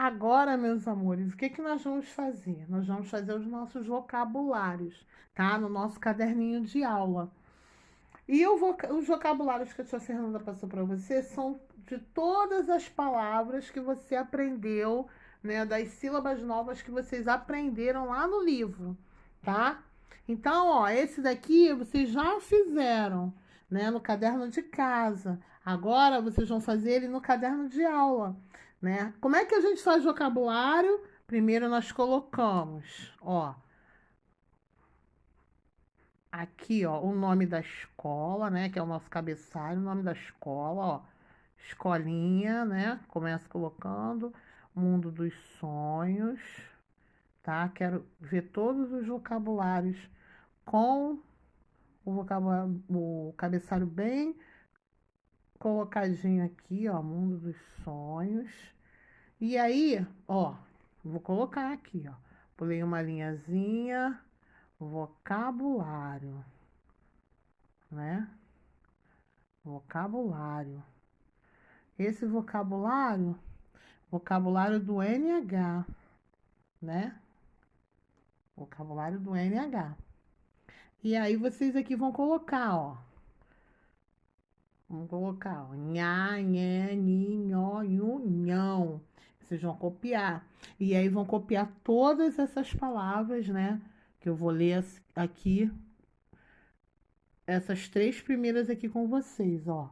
Agora, meus amores, o que que nós vamos fazer? Nós vamos fazer os nossos vocabulários, tá? No nosso caderninho de aula. E os vocabulários que a tia Fernanda passou para você são de todas as palavras que você aprendeu, né? Das sílabas novas que vocês aprenderam lá no livro, tá? Então, ó, esse daqui vocês já fizeram, né? No caderno de casa. Agora vocês vão fazer ele no caderno de aula, né? Como é que a gente faz vocabulário? Primeiro nós colocamos, ó, aqui, ó, o nome da escola, né? Que é o nosso cabeçalho, o nome da escola, ó. Escolinha, né? Começa colocando Mundo dos Sonhos, tá? Quero ver todos os vocabulários com o vocabulário, o cabeçalho bem colocadinho aqui, ó, Mundo dos Sonhos. E aí, ó, vou colocar aqui, ó. Pulei uma linhazinha, vocabulário, né? Vocabulário. Esse vocabulário do NH, né? Vocabulário do NH. E aí vocês aqui vão colocar, ó. Vamos colocar, ó. Nha, nhé, nhi, nhó, nhu, nhão. Vocês vão copiar. E aí vão copiar todas essas palavras, né? Que eu vou ler aqui. Essas três primeiras aqui com vocês, ó.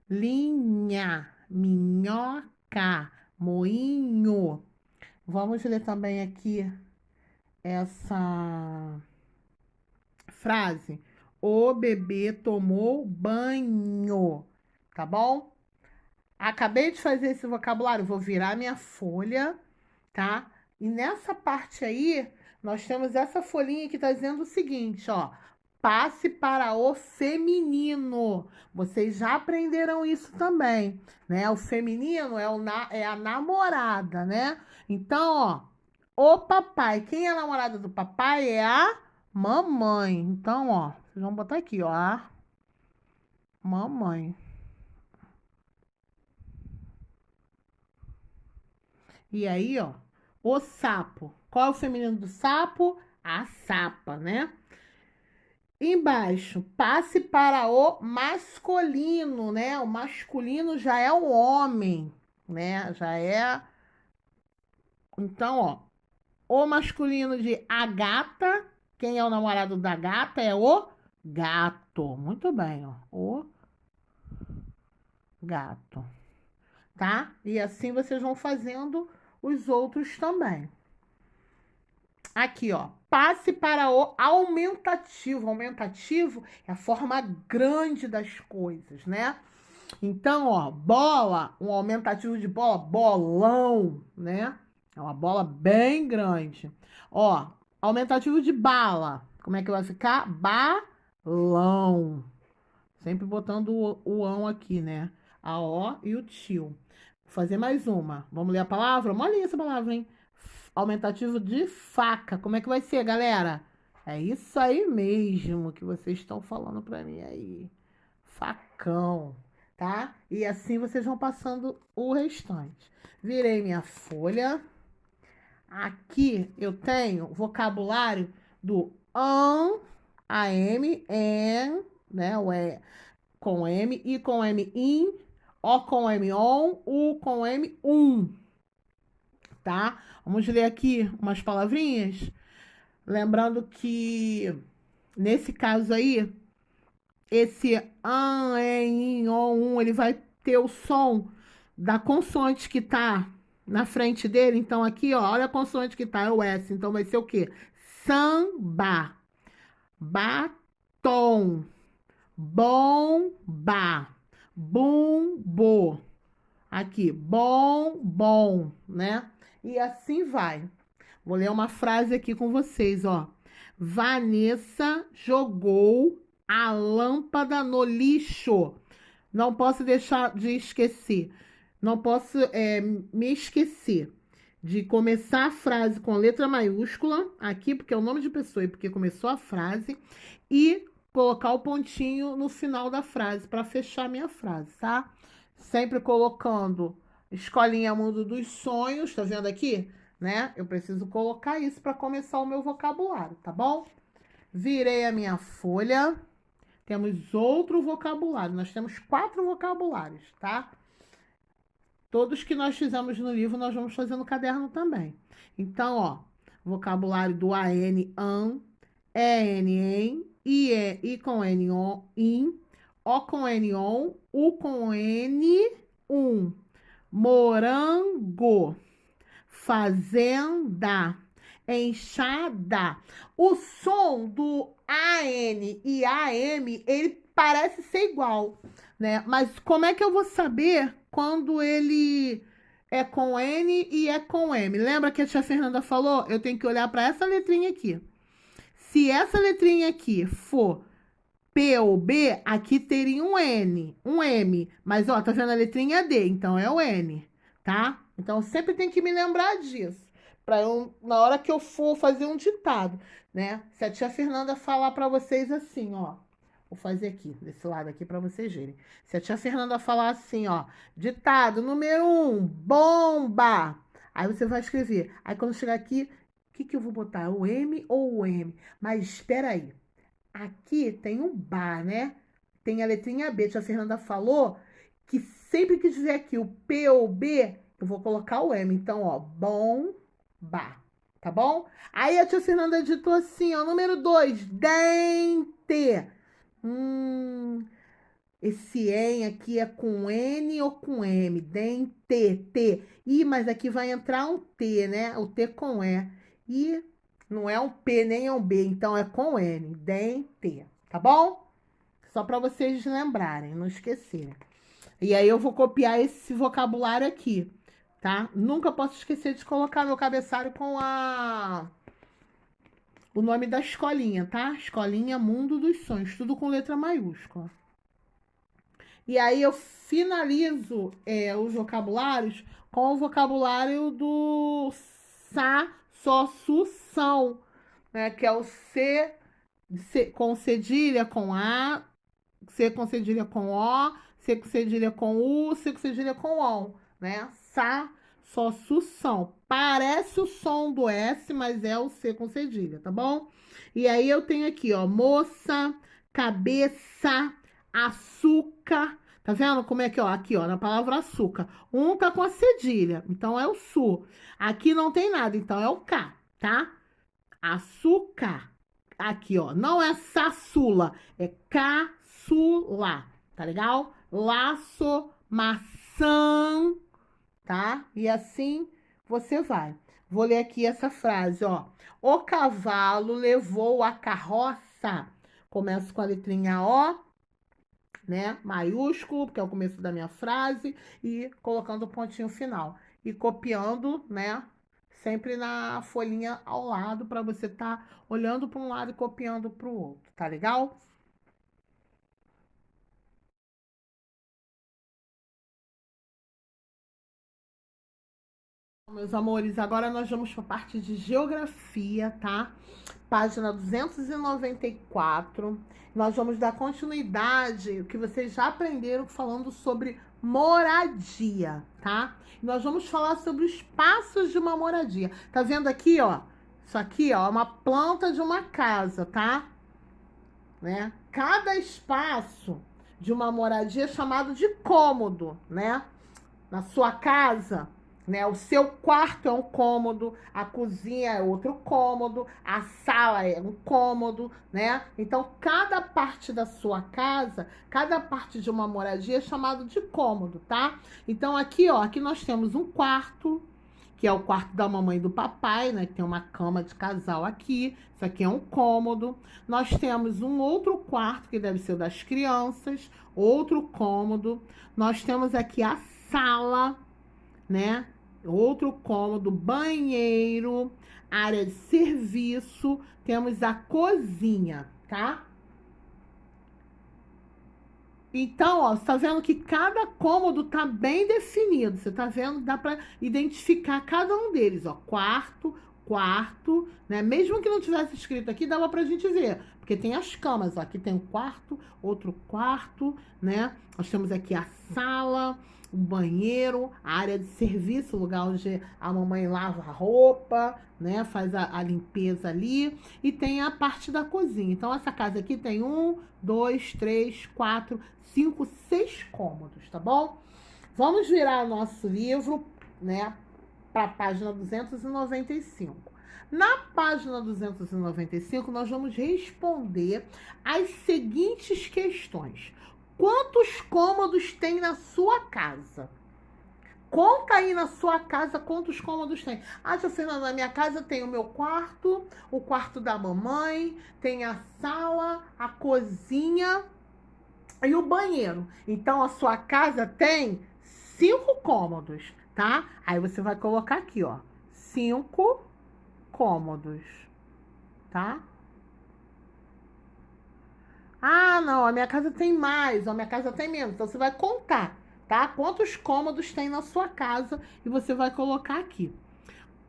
Linha, minhoca, moinho. Vamos ler também aqui essa frase. O bebê tomou banho, tá bom? Acabei de fazer esse vocabulário, vou virar minha folha, tá? E nessa parte aí, nós temos essa folhinha que tá dizendo o seguinte, ó. Passe para o feminino. Vocês já aprenderam isso também, né? O feminino é a namorada, né? Então, ó, o papai. Quem é a namorada do papai é a mamãe. Então, ó, vocês vão botar aqui, ó, a mamãe. E aí, ó, o sapo. Qual é o feminino do sapo? A sapa, né? Embaixo, passe para o masculino, né? O masculino já é o homem, né? Já é. Então, ó, o masculino de a gata. Quem é o namorado da gata é o gato. Muito bem, ó. O gato, tá? E assim vocês vão fazendo os outros também. Aqui, ó. Passe para o aumentativo. Aumentativo é a forma grande das coisas, né? Então, ó, bola, um aumentativo de bola, bolão, né? É uma bola bem grande. Ó, aumentativo de bala. Como é que vai ficar? Balão. Sempre botando o ão aqui, né? A O e o tio. Vou fazer mais uma. Vamos ler a palavra? Olha essa palavra, hein? Aumentativo de faca. Como é que vai ser, galera? É isso aí mesmo que vocês estão falando pra mim aí. Facão, tá? E assim vocês vão passando o restante. Virei minha folha. Aqui eu tenho vocabulário do AM, en, né? O E com M, I com M, in, O com M, on, U com M, tá? Vamos ler aqui umas palavrinhas. Lembrando que nesse caso aí, esse an, in, on, ele vai ter o som da consoante que tá na frente dele. Então aqui, ó, olha a consoante que tá, é o S. Então vai ser o quê? Samba, batom, bomba, bumbo. Aqui, bom, bom, né? E assim vai. Vou ler uma frase aqui com vocês, ó. Vanessa jogou a lâmpada no lixo. Não posso deixar de esquecer. Não posso me esquecer de começar a frase com letra maiúscula, aqui, porque é o nome de pessoa e porque começou a frase, e colocar o pontinho no final da frase, para fechar a minha frase, tá? Sempre colocando Escolinha Mundo dos Sonhos, tá vendo aqui? Né? Eu preciso colocar isso para começar o meu vocabulário, tá bom? Virei a minha folha. Temos outro vocabulário. Nós temos 4 vocabulários, tá? Todos que nós fizemos no livro, nós vamos fazer no caderno também. Então, ó, vocabulário do AN, an, EN, em, I com N, on, in, O com N, on, U com N, um. Morango, fazenda, enxada. O som do AN e AM, ele parece ser igual, né? Mas como é que eu vou saber quando ele é com N e é com M? Lembra que a tia Fernanda falou? Eu tenho que olhar para essa letrinha aqui. Se essa letrinha aqui for P ou B, aqui teria um N, um M. Mas, ó, tá vendo a letrinha D? Então é o N, tá? Então sempre tem que me lembrar disso. Para eu, na hora que eu for fazer um ditado, né? Se a tia Fernanda falar para vocês assim, ó. Vou fazer aqui, desse lado aqui para vocês verem. Se a tia Fernanda falar assim, ó. Ditado número 1, bomba. Aí você vai escrever. Aí quando chegar aqui, o que eu vou botar? O M ou o M? Mas espera aí. Aqui tem um bar, né? Tem a letrinha B. A tia Fernanda falou que sempre que tiver aqui o P ou B, eu vou colocar o M. Então, ó, bom, bar. Tá bom? Aí a tia Fernanda ditou assim, ó, número 2, dente. Hum, esse em aqui é com N ou com M? Dente, T. Ih, mas aqui vai entrar um T, né? O T com E. E não é um P nem é um B, então é com N. Dente, tá bom? Só para vocês lembrarem, não esquecerem. E aí eu vou copiar esse vocabulário aqui, tá? Nunca posso esquecer de colocar meu cabeçalho com o nome da escolinha, tá? Escolinha Mundo dos Sonhos, tudo com letra maiúscula. E aí eu finalizo os vocabulários com o vocabulário do sa, só, su, são, né? Que é o C com cedilha com A, C com cedilha com O, C com cedilha com U, C com cedilha com ON, né? Sa, só, su, são. Parece o som do S, mas é o C com cedilha, tá bom? E aí eu tenho aqui, ó, moça, cabeça, açúcar. Tá vendo como é que, ó, aqui, ó, na palavra açúcar. Um tá com a cedilha, então é o su. Aqui não tem nada, então é o K, tá? Açúcar. Aqui, ó, não é caçula, é caçula, tá legal? Laço, maçã, tá? E assim você vai. Vou ler aqui essa frase, ó. O cavalo levou a carroça. Começo com a letrinha O, né? Maiúsculo, porque é o começo da minha frase, e colocando o pontinho final. E copiando, né? Sempre na folhinha ao lado, para você estar olhando para um lado e copiando para o outro, tá legal? Meus amores, agora nós vamos para a parte de geografia, tá? Página 294. Nós vamos dar continuidade ao que vocês já aprenderam falando sobre moradia, tá? Nós vamos falar sobre os passos de uma moradia. Tá vendo aqui, ó? Isso aqui, ó, é uma planta de uma casa, tá? Né? Cada espaço de uma moradia é chamado de cômodo, né? Na sua casa, né? O seu quarto é um cômodo, a cozinha é outro cômodo, a sala é um cômodo, né? Então, cada parte da sua casa, cada parte de uma moradia é chamado de cômodo, tá? Então, aqui, ó, aqui nós temos um quarto, que é o quarto da mamãe e do papai, né? Que tem uma cama de casal aqui. Isso aqui é um cômodo. Nós temos um outro quarto, que deve ser o das crianças, outro cômodo. Nós temos aqui a sala, né? Outro cômodo, banheiro, área de serviço, temos a cozinha, tá? Então, ó, você tá vendo que cada cômodo tá bem definido. Você tá vendo? Dá para identificar cada um deles, ó. Quarto, quarto, né? Mesmo que não tivesse escrito aqui, dava pra gente ver, porque tem as camas, ó. Aqui tem um quarto, outro quarto, né? Nós temos aqui a sala, um banheiro, a área de serviço, o lugar onde a mamãe lava a roupa, né? Faz a limpeza ali. E tem a parte da cozinha. Então, essa casa aqui tem 1, 2, 3, 4, 5, 6 cômodos, tá bom? Vamos virar o nosso livro, né, para a página 295. Na página 295, nós vamos responder as seguintes questões. Quantos cômodos tem na sua casa? Conta aí na sua casa quantos cômodos tem. Ah, tia Fernanda, na minha casa tem o meu quarto, o quarto da mamãe, tem a sala, a cozinha e o banheiro. Então, a sua casa tem 5 cômodos, tá? Aí você vai colocar aqui, ó, 5 cômodos, tá? Ah, não, a minha casa tem mais, a minha casa tem menos. Então, você vai contar, tá? Quantos cômodos tem na sua casa e você vai colocar aqui.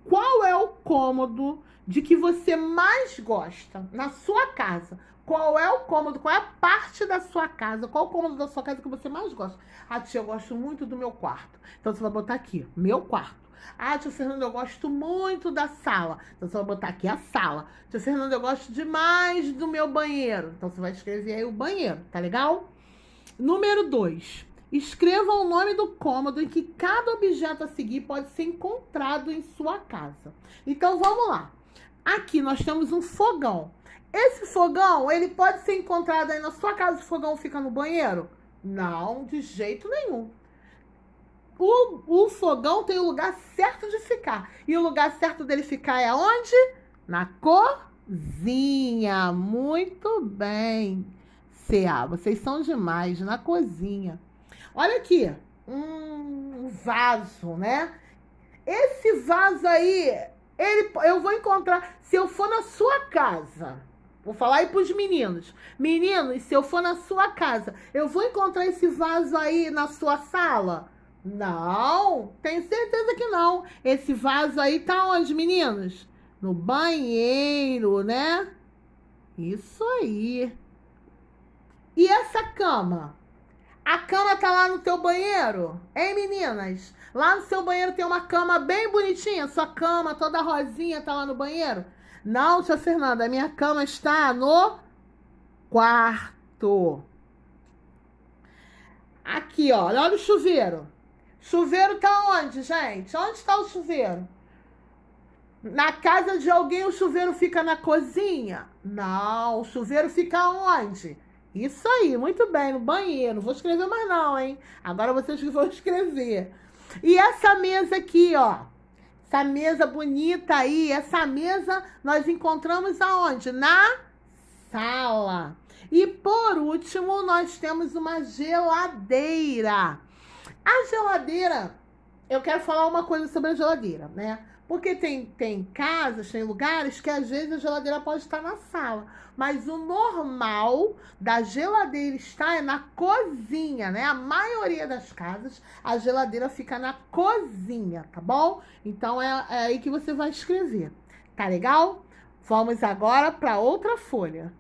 Qual é o cômodo de que você mais gosta na sua casa? Qual é o cômodo, qual é a parte da sua casa, qual é o cômodo da sua casa que você mais gosta? Ah, tia, eu gosto muito do meu quarto. Então, você vai botar aqui, meu quarto. Ah, tia Fernanda, eu gosto muito da sala. Então, você vai botar aqui a sala. Tia Fernanda, eu gosto demais do meu banheiro. Então, você vai escrever aí o banheiro, tá legal? Número 2. Escreva o nome do cômodo em que cada objeto a seguir pode ser encontrado em sua casa. Então, vamos lá. Aqui nós temos um fogão. Esse fogão, ele pode ser encontrado aí na sua casa. O fogão fica no banheiro? Não, de jeito nenhum. O fogão tem o lugar certo de ficar. E o lugar certo dele ficar é onde? Na cozinha. Muito bem. CA, vocês são demais. Na cozinha. Olha aqui. Um vaso, né? Esse vaso aí, eu vou encontrar. Se eu for na sua casa, vou falar aí pros meninos. Meninos, se eu for na sua casa, eu vou encontrar esse vaso aí na sua sala? Não, tenho certeza que não. Esse vaso aí tá onde, meninos? No banheiro, né? Isso aí. E essa cama? A cama tá lá no teu banheiro? Hein, meninas? Lá no seu banheiro tem uma cama bem bonitinha. Sua cama toda rosinha tá lá no banheiro? Não, tia Fernanda, a minha cama está no quarto. Aqui, ó, olha o chuveiro. Chuveiro tá onde, gente? Onde está o chuveiro? Na casa de alguém o chuveiro fica na cozinha? Não, o chuveiro fica onde? Isso aí, muito bem, no banheiro. Não vou escrever mais não, hein? Agora vocês que vão escrever. E essa mesa aqui, ó. Essa mesa bonita aí, essa mesa nós encontramos aonde? Na sala. E por último, nós temos uma geladeira. A geladeira, eu quero falar uma coisa sobre a geladeira, né? Porque tem casas, tem lugares que às vezes a geladeira pode estar na sala. Mas o normal da geladeira estar é na cozinha, né? A maioria das casas, a geladeira fica na cozinha, tá bom? Então é aí que você vai escrever. Tá legal? Vamos agora para outra folha.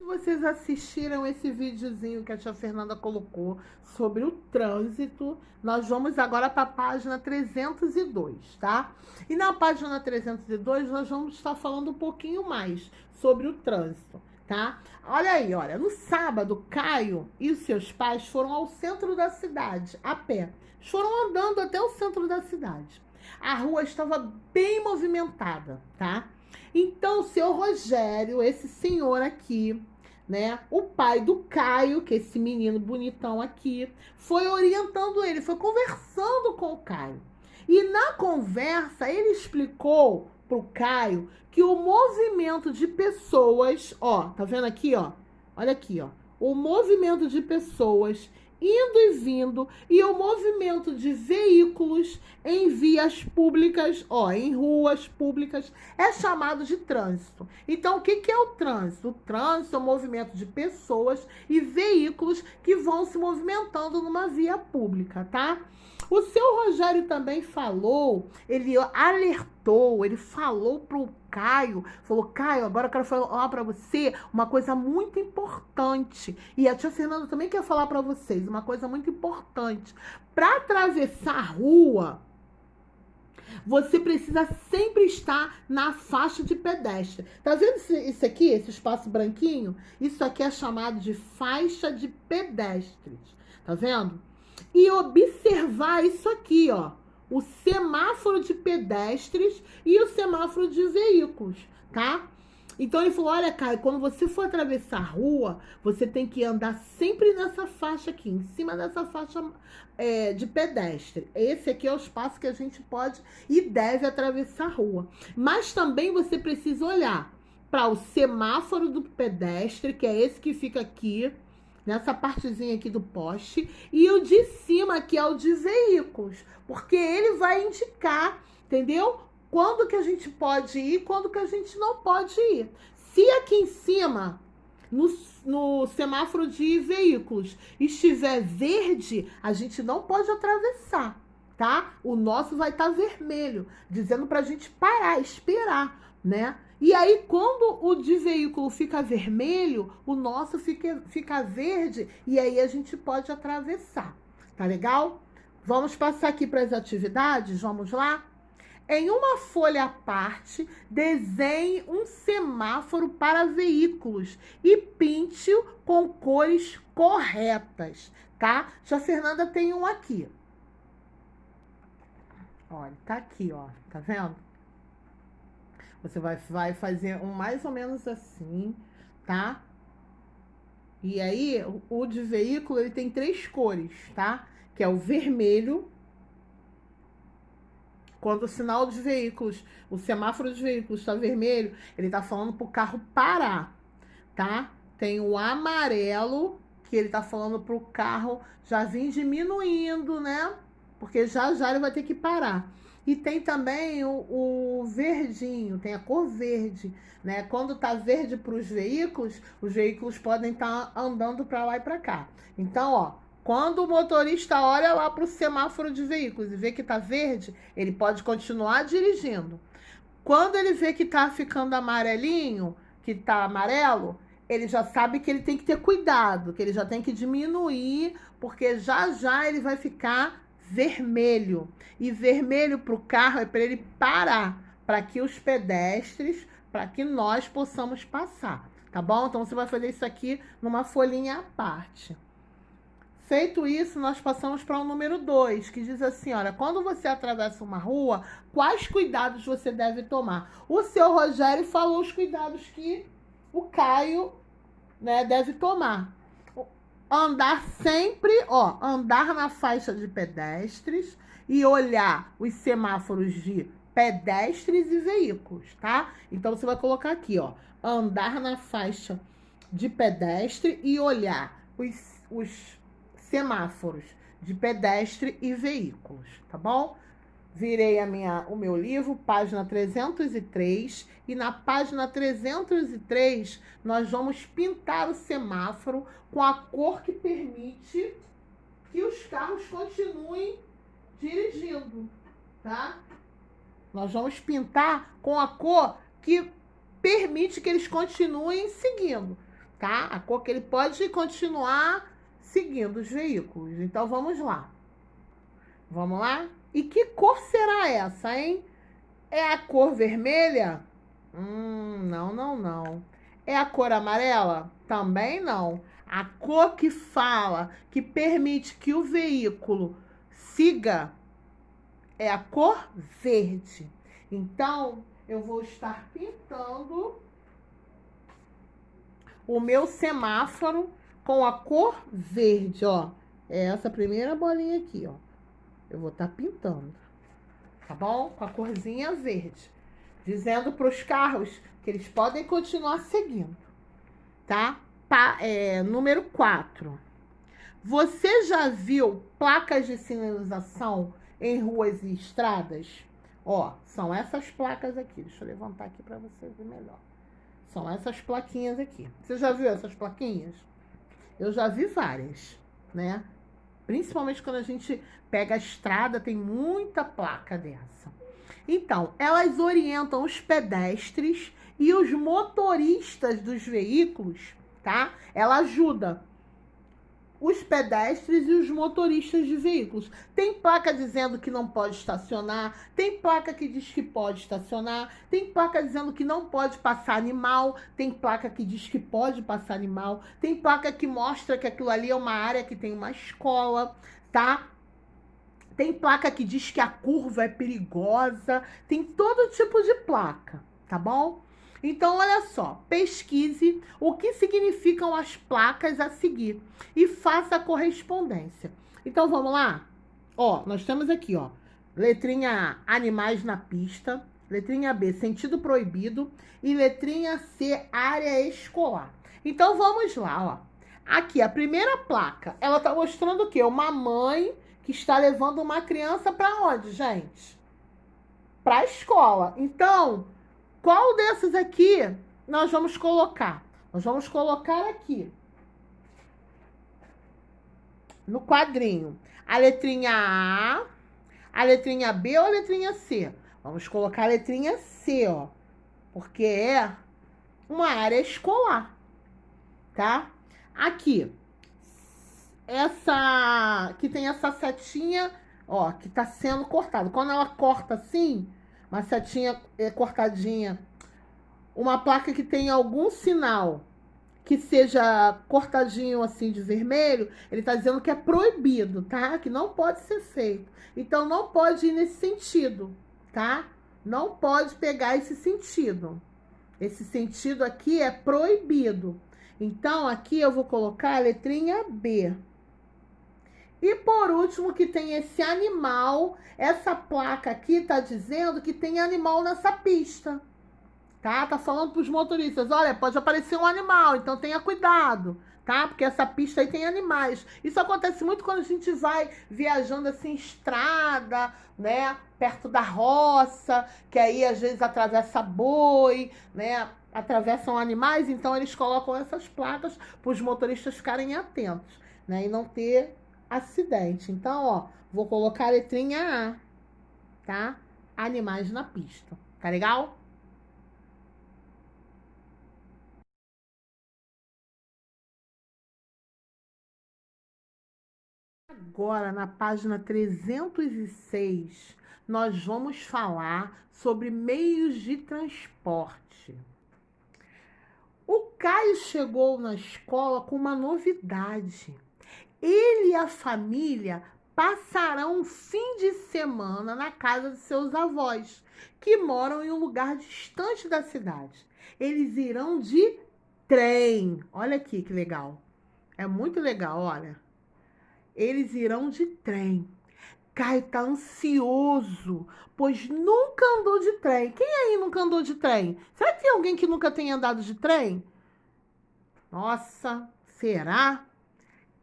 Vocês assistiram esse videozinho que a tia Fernanda colocou sobre o trânsito, nós vamos agora para a página 302, tá? E na página 302 nós vamos estar falando um pouquinho mais sobre o trânsito, tá? Olha aí, olha, no sábado, Caio e os seus pais foram ao centro da cidade, a pé. Eles foram andando até o centro da cidade. A rua estava bem movimentada, tá? Então, o seu Rogério, esse senhor aqui, né? O pai do Caio, que é esse menino bonitão aqui, foi orientando ele, foi conversando com o Caio. E na conversa, ele explicou pro Caio que o movimento de pessoas, ó, tá vendo aqui, ó? Olha aqui, ó. O movimento de pessoas indo e vindo e o movimento de veículos em vias públicas, ó, em ruas públicas, é chamado de trânsito. Então, o que é o trânsito? O trânsito é o movimento de pessoas e veículos que vão se movimentando numa via pública, tá? O seu Rogério também falou, ele alertou, ele falou pro Caio, falou, Caio, agora eu quero falar para você uma coisa muito importante. E a tia Fernanda também quer falar para vocês uma coisa muito importante. Para atravessar a rua, você precisa sempre estar na faixa de pedestre. Tá vendo isso aqui, esse espaço branquinho? Isso aqui é chamado de faixa de pedestres. Tá vendo? E observar isso aqui, ó. O semáforo de pedestres e o semáforo de veículos, tá? Então ele falou, olha, Caio, quando você for atravessar a rua, você tem que andar sempre nessa faixa aqui, em cima dessa faixa de pedestre. Esse aqui é o espaço que a gente pode e deve atravessar a rua. Mas também você precisa olhar para o semáforo do pedestre, que é esse que fica aqui, nessa partezinha aqui do poste, e o de cima, que é o de veículos, porque ele vai indicar, entendeu? Quando que a gente pode ir, quando que a gente não pode ir. Se aqui em cima, no semáforo de veículos, estiver verde, a gente não pode atravessar, tá? O nosso vai estar vermelho, dizendo pra gente parar, esperar, né? E aí, quando o de veículo fica vermelho, o nosso fica verde, e aí a gente pode atravessar, tá legal? Vamos passar aqui para as atividades, vamos lá? Em uma folha à parte, desenhe um semáforo para veículos e pinte-o com cores corretas, tá? Já a Fernanda tem um aqui. Olha, tá aqui, ó, tá vendo? Você vai fazer um mais ou menos assim, tá? E aí, o de veículo, ele tem 3 cores, tá? Que é o vermelho. Quando o sinal de veículos, o semáforo de veículos está vermelho, ele tá falando pro carro parar, tá? Tem o amarelo, que ele tá falando pro carro já vir diminuindo, né? Porque já ele vai ter que parar. E tem também o verdinho, tem a cor verde, né? Quando tá verde para os veículos podem estar andando para lá e para cá. Então, ó, quando o motorista olha lá para o semáforo de veículos e vê que tá verde, ele pode continuar dirigindo. Quando ele vê que tá ficando amarelinho, que tá amarelo, ele já sabe que ele tem que ter cuidado, que ele já tem que diminuir, porque já ele vai ficar vermelho. E vermelho para o carro é para ele parar, para que os pedestres, para que nós possamos passar, tá bom? Então você vai fazer isso aqui numa folhinha à parte. Feito isso, nós passamos para o número 2, que diz assim, olha, quando você atravessa uma rua, quais cuidados você deve tomar? O seu Rogério falou os cuidados que o Caio, né, deve tomar. Andar sempre, ó, andar na faixa de pedestres e olhar os semáforos de pedestres e veículos, tá? Então você vai colocar aqui, ó, andar na faixa de pedestre e olhar os semáforos de pedestre e veículos, tá bom? Virei o meu livro, página 303, e na página 303 nós vamos pintar o semáforo com a cor que permite que os carros continuem dirigindo, tá? Nós vamos pintar com a cor que permite que eles continuem seguindo, tá? A cor que ele pode continuar seguindo os veículos. Então vamos lá. Vamos lá? E que cor será essa, hein? É a cor vermelha? Não. É a cor amarela? Também não. A cor que fala, que permite que o veículo siga, é a cor verde. Então, eu vou estar pintando o meu semáforo com a cor verde, ó. É essa primeira bolinha aqui, ó. Eu vou estar pintando, tá bom? Com a corzinha verde. Dizendo para os carros que eles podem continuar seguindo, tá? Número 4. Você já viu placas de sinalização em ruas e estradas? Ó, são essas placas aqui. Deixa eu levantar aqui para você ver melhor. São essas plaquinhas aqui. Você já viu essas plaquinhas? Eu já vi várias, né? Principalmente quando a gente pega a estrada, tem muita placa dessa. Então, elas orientam os pedestres e os motoristas dos veículos, tá? Ela ajuda os pedestres e os motoristas de veículos. Tem placa dizendo que não pode estacionar, tem placa que diz que pode estacionar, tem placa dizendo que não pode passar animal, tem placa que diz que pode passar animal, tem placa que mostra que aquilo ali é uma área que tem uma escola, tá? Tem placa que diz que a curva é perigosa, tem todo tipo de placa, tá bom? Então, olha só, pesquise o que significam as placas a seguir e faça a correspondência. Então, vamos lá? Ó, nós temos aqui, ó, letrinha A, animais na pista, letrinha B, sentido proibido e letrinha C, área escolar. Então, vamos lá, ó. Aqui, a primeira placa, ela tá mostrando o quê? Uma mãe que está levando uma criança para onde, gente? Para a escola. Então, qual desses aqui nós vamos colocar? Nós vamos colocar aqui, no quadrinho, a letrinha A letrinha B ou a letrinha C? Vamos colocar a letrinha C, ó, porque é uma área escolar, tá? Aqui, essa que tem essa setinha, ó, que tá sendo cortada. Quando ela corta assim, uma setinha cortadinha, uma placa que tem algum sinal que seja cortadinho assim de vermelho, ele tá dizendo que é proibido, tá? Que não pode ser feito. Então não pode ir nesse sentido, tá? Não pode pegar esse sentido. Esse sentido aqui é proibido. Então aqui eu vou colocar a letrinha B. E por último, que tem esse animal, essa placa aqui tá dizendo que tem animal nessa pista, tá? Tá falando pros motoristas, olha, pode aparecer um animal, então tenha cuidado, tá? Porque essa pista aí tem animais. Isso acontece muito quando a gente vai viajando assim, em estrada, né? Perto da roça, que aí às vezes atravessa boi, né? Atravessam animais, então eles colocam essas placas pros motoristas ficarem atentos, né? E não ter acidente. Então, ó, vou colocar a letrinha A, tá? Animais na pista. Tá legal? Agora, na página 306, nós vamos falar sobre meios de transporte. O Caio chegou na escola com uma novidade. Ele e a família passarão um fim de semana na casa de seus avós, que moram em um lugar distante da cidade. Eles irão de trem. Olha aqui que legal. É muito legal, olha. Eles irão de trem. Caio tá ansioso, pois nunca andou de trem. Quem aí nunca andou de trem? Será que tem alguém que nunca tenha andado de trem? Nossa, será?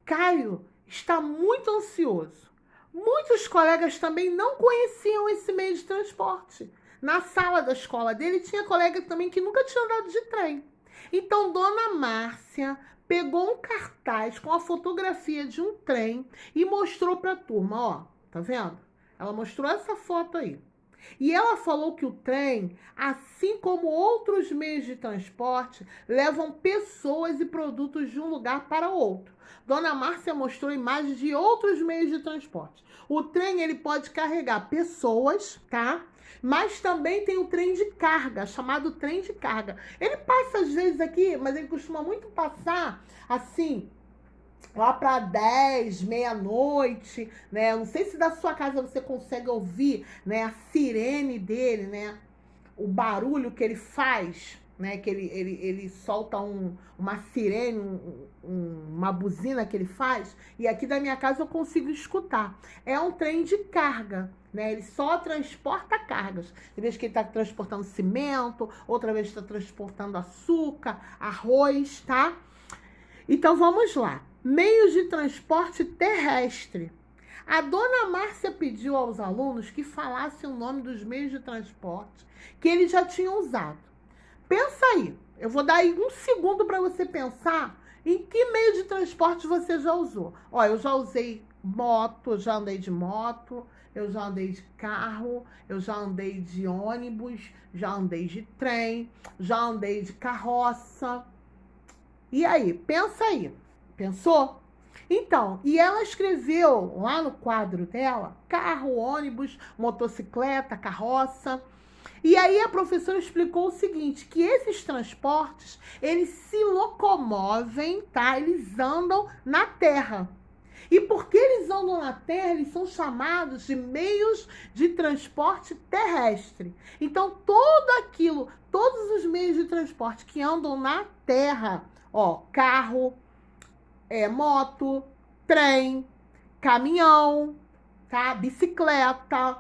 Caio está muito ansioso. Muitos colegas também não conheciam esse meio de transporte. Na sala da escola dele tinha colega também que nunca tinha andado de trem. Então, Dona Márcia pegou um cartaz com a fotografia de um trem e mostrou para a turma, ó, tá vendo? Ela mostrou essa foto aí. E ela falou que o trem, assim como outros meios de transporte, levam pessoas e produtos de um lugar para outro. Dona Márcia mostrou imagens de outros meios de transporte. O trem, ele pode carregar pessoas, tá? Mas também tem o trem de carga, chamado trem de carga. Ele passa às vezes aqui, mas ele costuma muito passar assim, lá para 10, meia-noite, né? Eu não sei se da sua casa você consegue ouvir, né, a sirene dele, né? O barulho que ele faz, né? Que ele solta uma sirene, uma buzina que ele faz. E aqui da minha casa eu consigo escutar. É um trem de carga, né? Ele só transporta cargas. Tem vez que ele está transportando cimento, outra vez está transportando açúcar, arroz, tá? Então vamos lá. Meios de transporte terrestre. A dona Márcia pediu aos alunos que falassem o nome dos meios de transporte que eles já tinham usado. Pensa aí. Eu vou dar aí um segundo para você pensar em que meio de transporte você já usou. Ó, eu já usei moto, eu já andei de moto, eu já andei de carro, eu já andei de ônibus, já andei de trem, já andei de carroça. E aí, pensa aí. Pensou? Então, e ela escreveu lá no quadro dela, carro, ônibus, motocicleta, carroça. E aí a professora explicou o seguinte, que esses transportes, eles se locomovem, tá? Eles andam na terra. E porque eles andam na terra, eles são chamados de meios de transporte terrestre. Então, todos os meios de transporte que andam na terra, ó, carro, moto, trem, caminhão, tá? Bicicleta,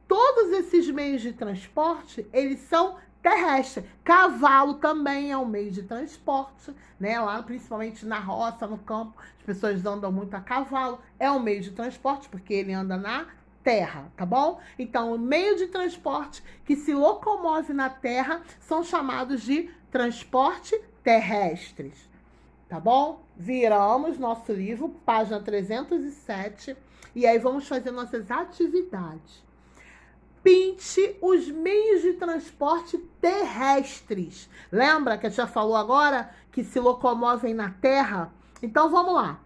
todos esses meios de transporte, eles são terrestres. Cavalo também é um meio de transporte, né? Lá, principalmente na roça, no campo, as pessoas andam muito a cavalo. É um meio de transporte, porque ele anda na terra, tá bom? Então, o meio de transporte que se locomove na terra são chamados de transporte terrestres, tá bom? Viramos nosso livro, página 307, e aí vamos fazer nossas atividades. Pinte os meios de transporte terrestres. Lembra que a gente já falou agora que se locomovem na terra? Então vamos lá.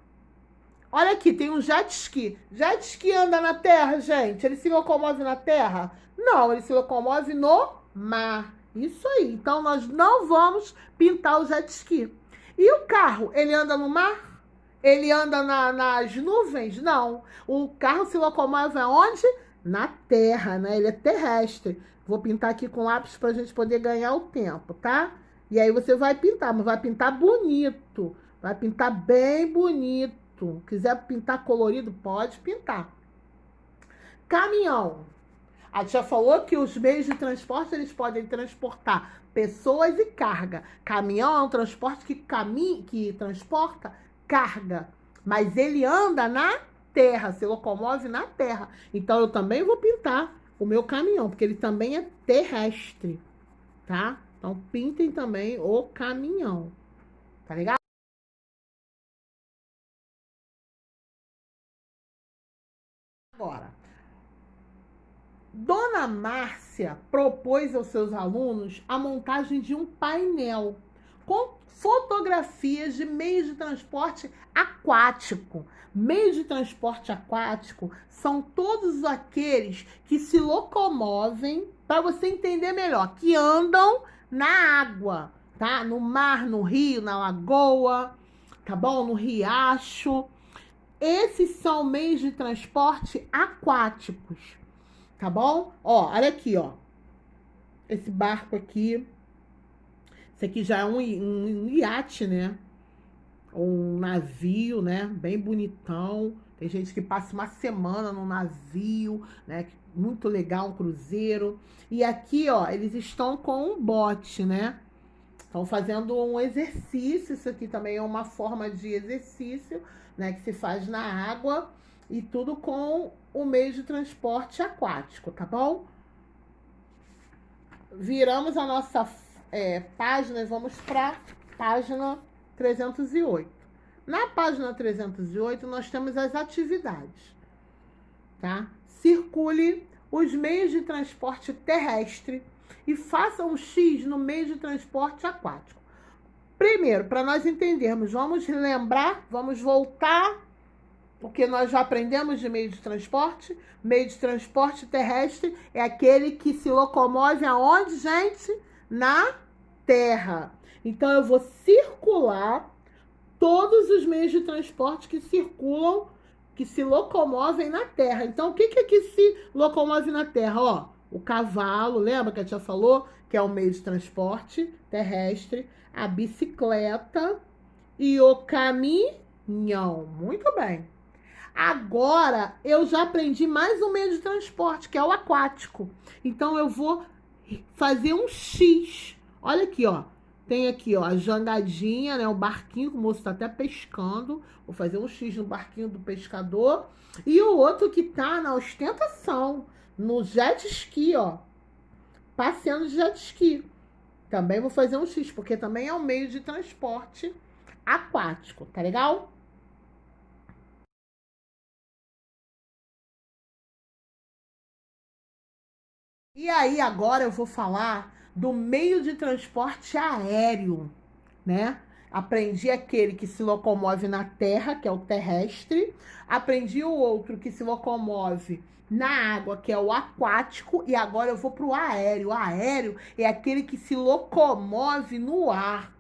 Olha aqui, tem um jet ski. Jet ski anda na terra, gente? Ele se locomove na terra? Não, ele se locomove no mar. Isso aí. Então nós não vamos pintar o jet ski. E o carro, ele anda no mar? Ele anda nas nuvens? Não. O carro se locomove aonde? Na terra, né? Ele é terrestre. Vou pintar aqui com lápis pra gente poder ganhar o tempo, tá? E aí você vai pintar, mas vai pintar bonito. Vai pintar bem bonito. Quiser pintar colorido, pode pintar. Caminhão. A gente já falou que os meios de transporte, eles podem transportar pessoas e carga. Caminhão é um transporte que transporta carga. Mas ele anda na terra, se locomove na terra. Então, eu também vou pintar o meu caminhão, porque ele também é terrestre, tá? Então, pintem também o caminhão, tá ligado? Agora, Dona Márcia propôs aos seus alunos a montagem de um painel com fotografias de meios de transporte aquático. Meios de transporte aquático são todos aqueles que se locomovem, para você entender melhor, que andam na água, tá? No mar, no rio, na lagoa, tá bom? No riacho. Esses são meios de transporte aquáticos, tá bom? Ó, olha aqui, ó. Esse barco aqui. Esse aqui já é um iate, né? Um navio, né? Bem bonitão. Tem gente que passa uma semana no navio, né? Muito legal, um cruzeiro. E aqui, ó, eles estão com um bote, né? Estão fazendo um exercício. Isso aqui também é uma forma de exercício, né? Que se faz na água. E tudo com o meio de transporte aquático, tá bom? Viramos a nossa página e vamos para página 308. Na página 308, nós temos as atividades, tá? Circule os meios de transporte terrestre e faça um X no meio de transporte aquático. Primeiro, para nós entendermos, vamos lembrar, vamos voltar, porque nós já aprendemos de meio de transporte. Meio de transporte terrestre é aquele que se locomove aonde, gente? Na terra. Então, eu vou circular todos os meios de transporte que circulam, que se locomovem na terra. Então, o que é que se locomove na terra? Ó, o cavalo, lembra que a gente já falou? Que é um meio de transporte terrestre. A bicicleta e o caminhão. Muito bem. Agora, eu já aprendi mais um meio de transporte, que é o aquático. Então, eu vou fazer um X. Olha aqui, ó. Tem aqui, ó, a jangadinha, né? O barquinho, o moço tá até pescando. Vou fazer um X no barquinho do pescador. E o outro que tá na ostentação, no jet ski, ó. Passeando de jet ski. Também vou fazer um X, porque também é um meio de transporte aquático, tá legal? E aí agora eu vou falar do meio de transporte aéreo, né? Aprendi aquele que se locomove na terra, que é o terrestre. Aprendi o outro que se locomove na água, que é o aquático. E agora eu vou para o aéreo. O aéreo é aquele que se locomove no ar,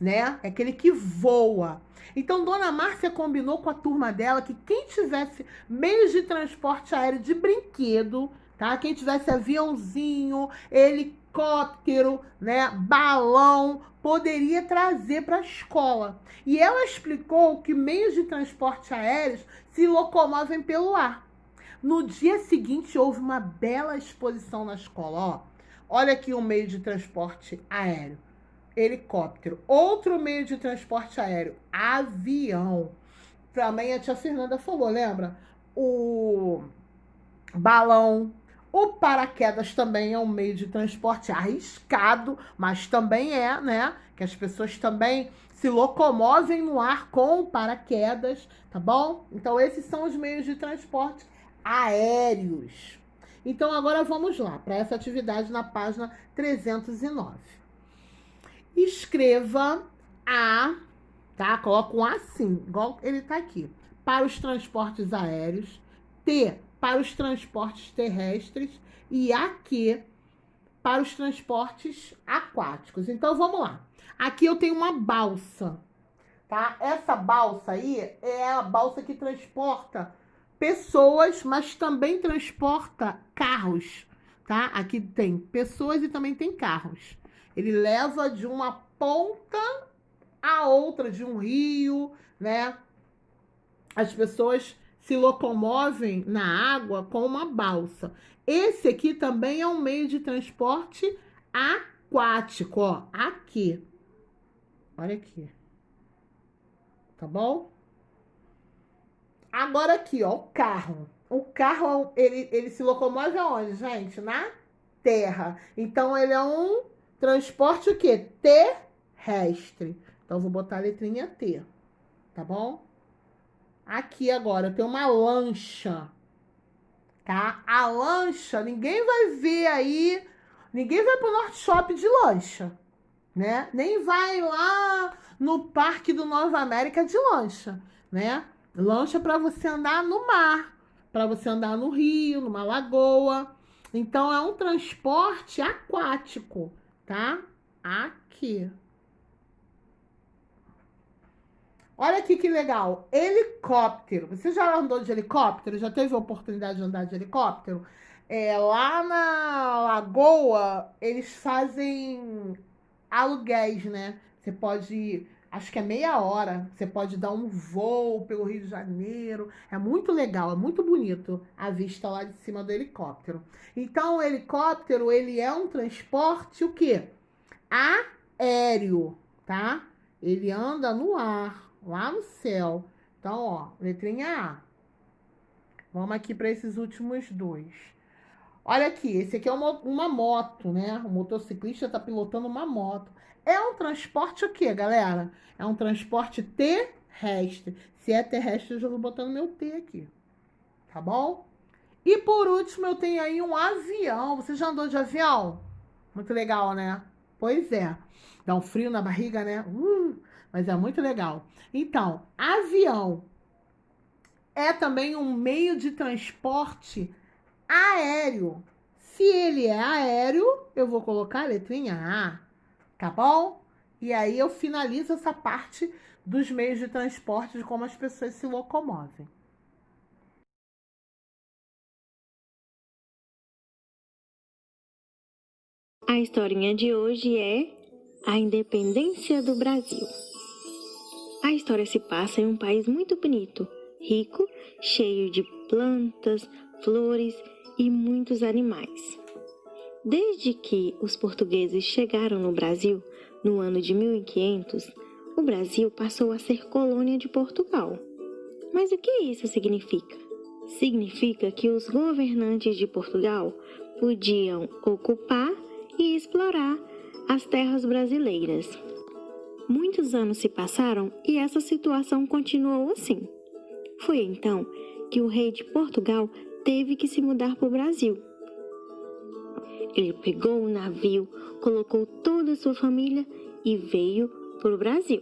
né? É aquele que voa. Então, Dona Márcia combinou com a turma dela que quem tivesse meios de transporte aéreo de brinquedo, tá? Quem tivesse aviãozinho, helicóptero, né, balão, poderia trazer para a escola. E ela explicou que meios de transporte aéreos se locomovem pelo ar. No dia seguinte, houve uma bela exposição na escola. Ó, olha aqui um meio de transporte aéreo: helicóptero. Outro meio de transporte aéreo: avião. Também a tia Fernanda falou, lembra? O balão. O paraquedas também é um meio de transporte arriscado, mas também é, né? Que as pessoas também se locomovem no ar com o paraquedas, tá bom? Então, esses são os meios de transporte aéreos. Então, agora vamos lá para essa atividade na página 309. Escreva A, tá? Coloca um A assim, igual ele tá aqui. Para os transportes aéreos. T, para os transportes terrestres. E AQ, para os transportes aquáticos. Então, vamos lá. Aqui eu tenho uma balsa, tá? Essa balsa aí é a balsa que transporta pessoas, mas também transporta carros, tá? Aqui tem pessoas e também tem carros. Ele leva de uma ponta a outra, de um rio, né? As pessoas se locomovem na água com uma balsa. Esse aqui também é um meio de transporte aquático, ó, aqui. Olha aqui, tá bom? Agora aqui, ó, o carro. O carro, ele se locomove aonde, gente? Na terra. Então, ele é um transporte o quê? Terrestre. Então, eu vou botar a letrinha T, tá bom? Aqui agora, tem uma lancha, tá? A lancha, ninguém vai ver aí, ninguém vai pro Norte Shopping de lancha, né? Nem vai lá no Parque do Nova América de lancha, né? Lancha para você andar no mar, para você andar no rio, numa lagoa. Então é um transporte aquático, tá? Aqui. Olha aqui que legal. Helicóptero. Você já andou de helicóptero? Já teve a oportunidade de andar de helicóptero? Lá na Lagoa, eles fazem aluguéis, né? Você pode, acho que é meia hora, você pode dar um voo pelo Rio de Janeiro. É muito legal, é muito bonito a vista lá de cima do helicóptero. Então, o helicóptero, ele é um transporte, o quê? Aéreo, tá? Ele anda no ar, lá no céu. Então, ó, letrinha A. Vamos aqui para esses últimos dois. Olha aqui, esse aqui é uma moto, né? O motociclista está pilotando uma moto. É um transporte o quê, galera? É um transporte terrestre. Se é terrestre, eu já vou botando meu T aqui. Tá bom? E por último, eu tenho aí um avião. Você já andou de avião? Muito legal, né? Pois é. Dá um frio na barriga, né? Mas é muito legal. Então, avião é também um meio de transporte aéreo. Se ele é aéreo, eu vou colocar a letrinha A, tá bom? E aí eu finalizo essa parte dos meios de transporte, de como as pessoas se locomovem. A historinha de hoje é a independência do Brasil. A história se passa em um país muito bonito, rico, cheio de plantas, flores e muitos animais. Desde que os portugueses chegaram no Brasil, no ano de 1500, o Brasil passou a ser colônia de Portugal. Mas o que isso significa? Significa que os governantes de Portugal podiam ocupar e explorar as terras brasileiras. Muitos anos se passaram e essa situação continuou assim. Foi então que o rei de Portugal teve que se mudar para o Brasil. Ele pegou o navio, colocou toda a sua família e veio para o Brasil.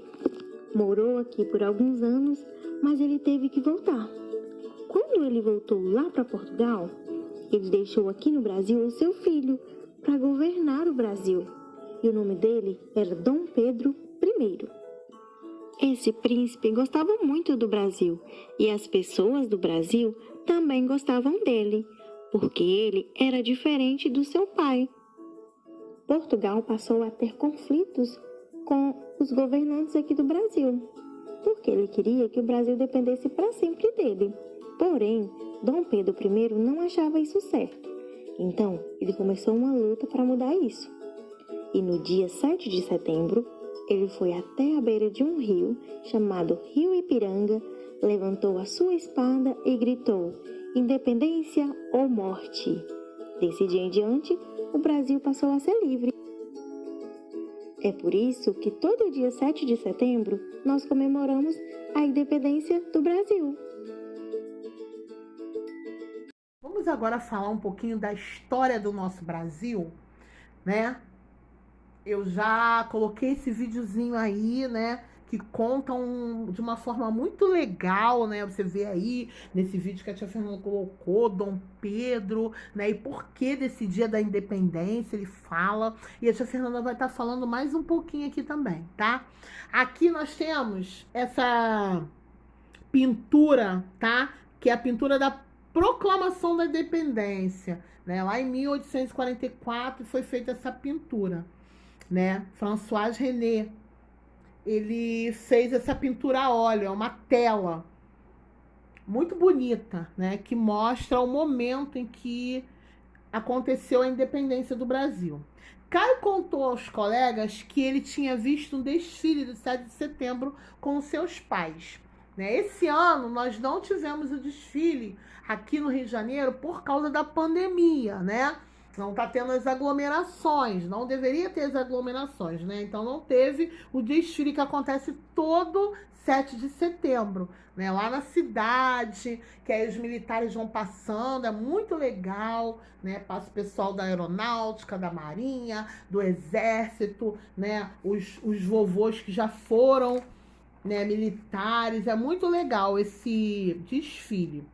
Morou aqui por alguns anos, mas ele teve que voltar. Quando ele voltou lá para Portugal, ele deixou aqui no Brasil o seu filho para governar o Brasil. E o nome dele era Dom Pedro I. Esse príncipe gostava muito do Brasil e as pessoas do Brasil também gostavam dele, porque ele era diferente do seu pai. Portugal passou a ter conflitos com os governantes aqui do Brasil, porque ele queria que o Brasil dependesse para sempre dele. Porém, Dom Pedro I não achava isso certo. Então, ele começou uma luta para mudar isso. E no dia 7 de setembro, ele foi até a beira de um rio chamado Rio Ipiranga, levantou a sua espada e gritou: independência ou morte. Desse dia em diante, o Brasil passou a ser livre. É por isso que todo dia 7 de setembro nós comemoramos a independência do Brasil. Vamos agora falar um pouquinho da história do nosso Brasil, né? Eu já coloquei esse videozinho aí, né? Que conta de uma forma muito legal, né? Você vê aí nesse vídeo que a tia Fernanda colocou, Dom Pedro, né? E por que desse dia da independência ele fala. E a tia Fernanda vai estar falando mais um pouquinho aqui também, tá? Aqui nós temos essa pintura, tá? Que é a pintura da Proclamação da Independência, né? Lá em 1844 foi feita essa pintura, né? François René, ele fez essa pintura a óleo, é uma tela muito bonita, né? Que mostra o momento em que aconteceu a independência do Brasil. Caio contou aos colegas que ele tinha visto um desfile do 7 de setembro com os seus pais. Esse ano nós não tivemos o desfile aqui no Rio de Janeiro por causa da pandemia, né? Não está tendo as aglomerações, não deveria ter as aglomerações, né? Então não teve o desfile que acontece todo 7 de setembro, né? Lá na cidade, que aí os militares vão passando, é muito legal, né? Passa o pessoal da aeronáutica, da marinha, do exército, né? Os vovôs que já foram, né, militares, é muito legal esse desfile.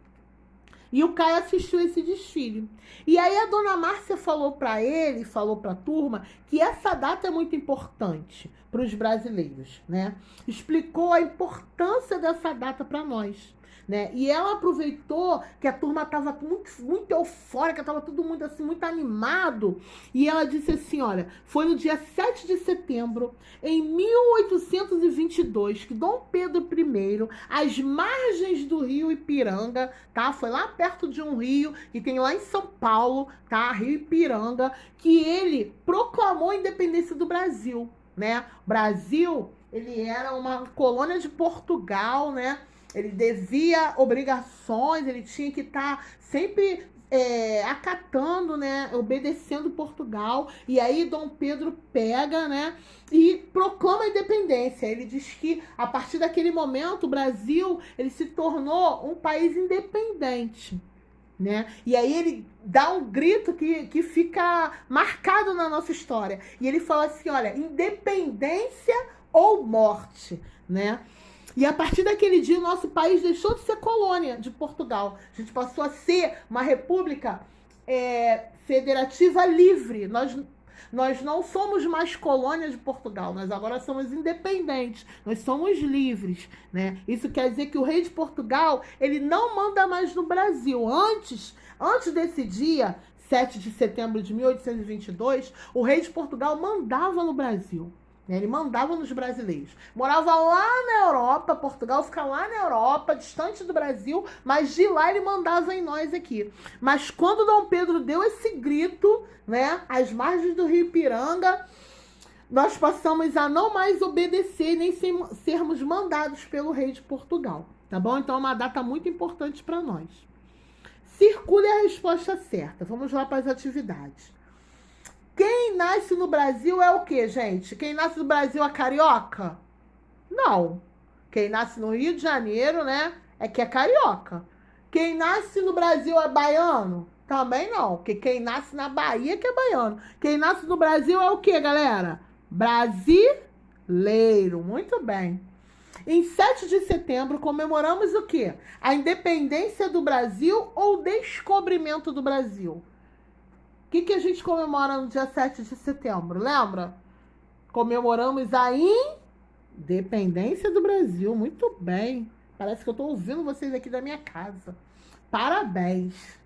E o Caio assistiu esse desfile. E aí a dona Márcia falou para ele, falou para a turma, que essa data é muito importante para os brasileiros, né? Explicou a importância dessa data para nós, né? E ela aproveitou que a turma estava muito eufórica, estava todo mundo assim, muito animado. E ela disse assim, olha, foi no dia 7 de setembro, em 1822, que Dom Pedro I, às margens do rio Ipiranga, tá? Foi lá perto de um rio que tem lá em São Paulo, tá? Rio Ipiranga, que ele proclamou a independência do Brasil, né? O Brasil, ele era uma colônia de Portugal, né? Ele devia obrigações, ele tinha que estar sempre acatando, né, obedecendo Portugal. E aí Dom Pedro pega, né, e proclama a independência. Ele diz que a partir daquele momento o Brasil ele se tornou um país independente, né? E aí ele dá um grito que fica marcado na nossa história. E ele fala assim, olha, independência ou morte, né? E a partir daquele dia, o nosso país deixou de ser colônia de Portugal. A gente passou a ser uma república federativa livre. Nós não somos mais colônia de Portugal. Nós agora somos independentes. Nós somos livres, né? Isso quer dizer que o rei de Portugal, ele não manda mais no Brasil. Antes desse dia, 7 de setembro de 1822, o rei de Portugal mandava no Brasil. Ele mandava nos brasileiros. Morava lá na Europa, Portugal fica lá na Europa, distante do Brasil, mas de lá ele mandava em nós aqui. Mas quando Dom Pedro deu esse grito, né, às margens do Rio Ipiranga, nós passamos a não mais obedecer, nem sermos mandados pelo rei de Portugal. Tá bom? Então é uma data muito importante para nós. Circule a resposta certa. Vamos lá para as atividades. Quem nasce no Brasil é o quê, gente? Quem nasce no Brasil é carioca? Não. Quem nasce no Rio de Janeiro, né, é que é carioca. Quem nasce no Brasil é baiano? Também não, porque quem nasce na Bahia que é baiano. Quem nasce no Brasil é o quê, galera? Brasileiro. Muito bem. Em 7 de setembro comemoramos o quê? A independência do Brasil ou o descobrimento do Brasil? O que a gente comemora no dia 7 de setembro? Lembra? Comemoramos a independência do Brasil. Muito bem. Parece que eu estou ouvindo vocês aqui da minha casa. Parabéns.